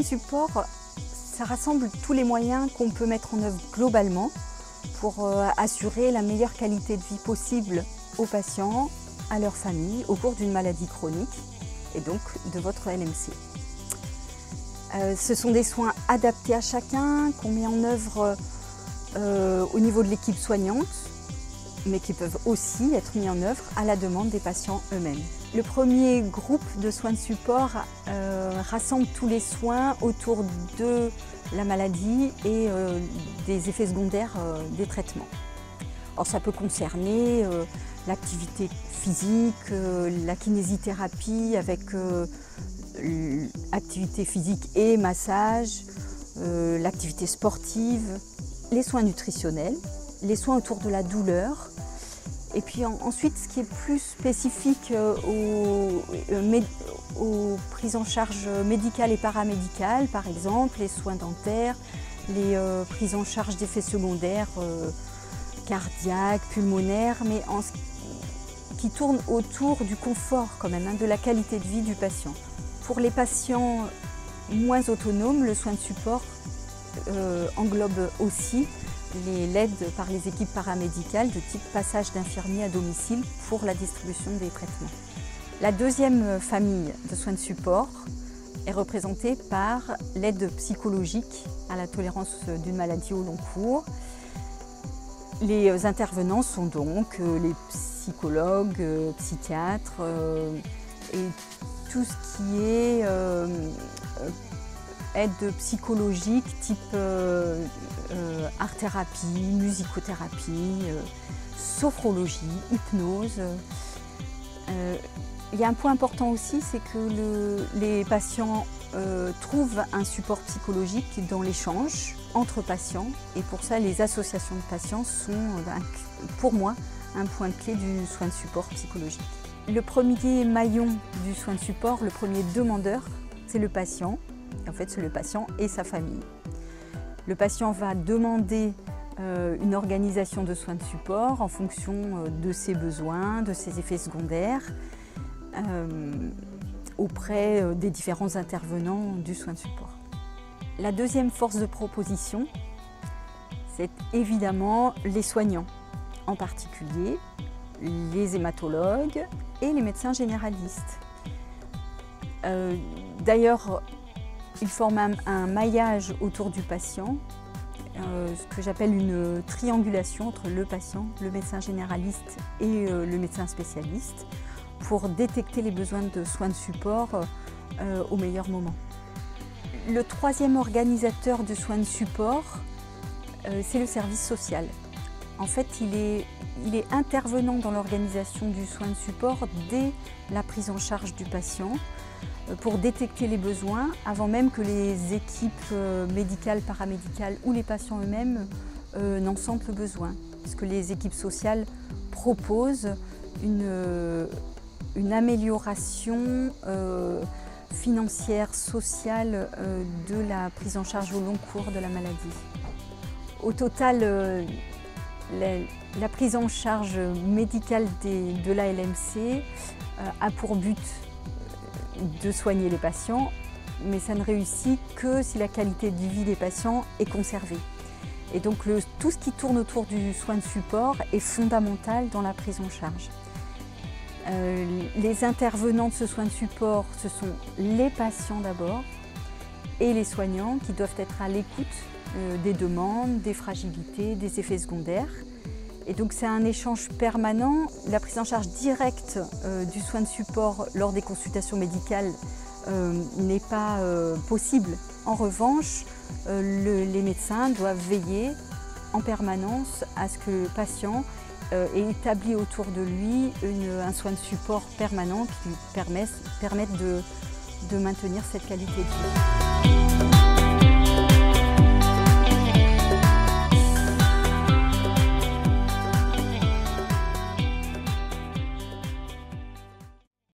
support, ça rassemble tous les moyens qu'on peut mettre en œuvre globalement pour assurer la meilleure qualité de vie possible aux patients, à leur famille, au cours d'une maladie chronique et donc de votre LMC. Ce sont des soins adaptés à chacun, qu'on met en œuvre au niveau de l'équipe soignante, mais qui peuvent aussi être mis en œuvre à la demande des patients eux-mêmes. Le premier groupe de soins de support rassemble tous les soins autour de la maladie et des effets secondaires des traitements. Alors, ça peut concerner l'activité physique, la kinésithérapie avec activité physique et massage, l'activité sportive, les soins nutritionnels, les soins autour de la douleur. Et puis ensuite, ce qui est plus spécifique aux prises en charge médicales et paramédicales, par exemple les soins dentaires, les prises en charge d'effets secondaires cardiaques, pulmonaires, mais qui tournent autour du confort quand même, de la qualité de vie du patient. Pour les patients moins autonomes, le soin de support englobe aussi l'aide par les équipes paramédicales de type passage d'infirmiers à domicile pour la distribution des traitements. La deuxième famille de soins de support est représentée par l'aide psychologique à la tolérance d'une maladie au long cours. Les intervenants sont donc les psychologues, psychiatres et tout ce qui est aide psychologique type art-thérapie, musicothérapie, sophrologie, hypnose. Il y a un point important aussi, c'est que les patients trouvent un support psychologique dans l'échange entre patients et pour ça les associations de patients sont pour moi un point clé du soin de support psychologique. Le premier maillon du soin de support, le premier demandeur, c'est le patient. En fait, c'est le patient et sa famille. Le patient va demander une organisation de soins de support en fonction de ses besoins, de ses effets secondaires, auprès des différents intervenants du soin de support. La deuxième force de proposition, c'est évidemment les soignants, en particulier les hématologues et les médecins généralistes. D'ailleurs, ils forment un maillage autour du patient, ce que j'appelle une triangulation entre le patient, le médecin généraliste et le médecin spécialiste pour détecter les besoins de soins de support au meilleur moment. Le troisième organisateur de soins de support, c'est le service social. En fait, il est intervenant dans l'organisation du soin de support dès la prise en charge du patient pour détecter les besoins avant même que les équipes médicales, paramédicales ou les patients eux-mêmes n'en sentent le besoin. Parce que les équipes sociales proposent une amélioration financière, sociale de la prise en charge au long cours de la maladie. Au total, la prise en charge médicale de la LMC a pour but de soigner les patients, mais ça ne réussit que si la qualité de vie des patients est conservée. Et donc tout ce qui tourne autour du soin de support est fondamental dans la prise en charge. Les intervenants de ce soin de support, ce sont les patients d'abord et les soignants qui doivent être à l'écoute des demandes, des fragilités, des effets secondaires. Et donc c'est un échange permanent. La prise en charge directe du soin de support lors des consultations médicales n'est pas possible. En revanche, les médecins doivent veiller en permanence à ce que le patient ait établi autour de lui un soin de support permanent qui lui permette de maintenir cette qualité de vie.